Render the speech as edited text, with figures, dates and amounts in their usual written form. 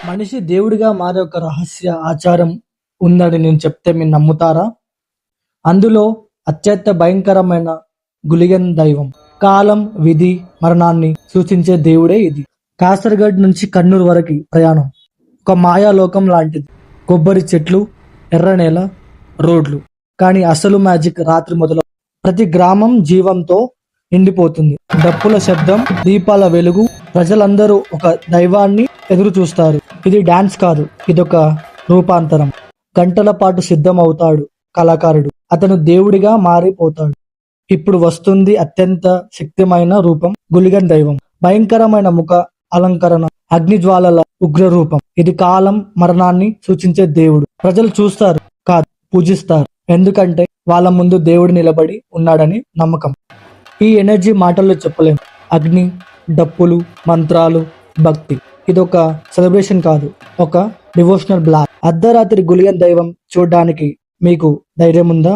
మనిషి దేవుడిగా మారే ఒక రహస్య ఆచారం ఉందని నేను చెప్తే మీరు నమ్ముతారా? అందులో అత్యంత భయంకరమైన గులిగన్ దైవం. కాలం, విధి, మరణాన్ని సూచించే దేవుడే ఇది. కాసర్గఢ్ నుంచి కన్నూరు వరకు ప్రయాణం ఒక మాయాలోకం లాంటిది. కొబ్బరి చెట్లు, ఎర్ర నేల, రోడ్లు. కానీ అసలు మ్యాజిక్ రాత్రి మొదలు. ప్రతి గ్రామం జీవంతో నిండిపోతుంది. డప్పుల శబ్దం, దీపాల వెలుగు. ప్రజలందరూ ఒక దైవాన్ని ఎదురు చూస్తారు. ఇది డాన్స్ కాదు, ఇదొక రూపాంతరం. గంటల పాటు సిద్ధం అవుతాడు కళాకారుడు. అతను దేవుడిగా మారిపోతాడు. ఇప్పుడు వస్తుంది అత్యంత శక్తిమైన రూపం, గులిగన్ దైవం. భయంకరమైన ముఖ అలంకరణ, అగ్నిజ్వాలల ఉగ్ర రూపం. ఇది కాలం, మరణాన్ని సూచించే దేవుడు. ప్రజలు చూస్తారు కాదు, పూజిస్తారు. ఎందుకంటే వాళ్ళ ముందు దేవుడు నిలబడి ఉన్నాడని నమ్మకం. ఈ ఎనర్జీ మాటల్లో చెప్పలేం. అగ్ని, డప్పులు, మంత్రాలు, భక్తి. ఇదొక సెలబ్రేషన్ కాదు, ఒక డివోషనల్ బ్లాక్. అర్ధరాత్రి గులిగన్ దైవం చూడడానికి మీకు ధైర్యం ఉందా?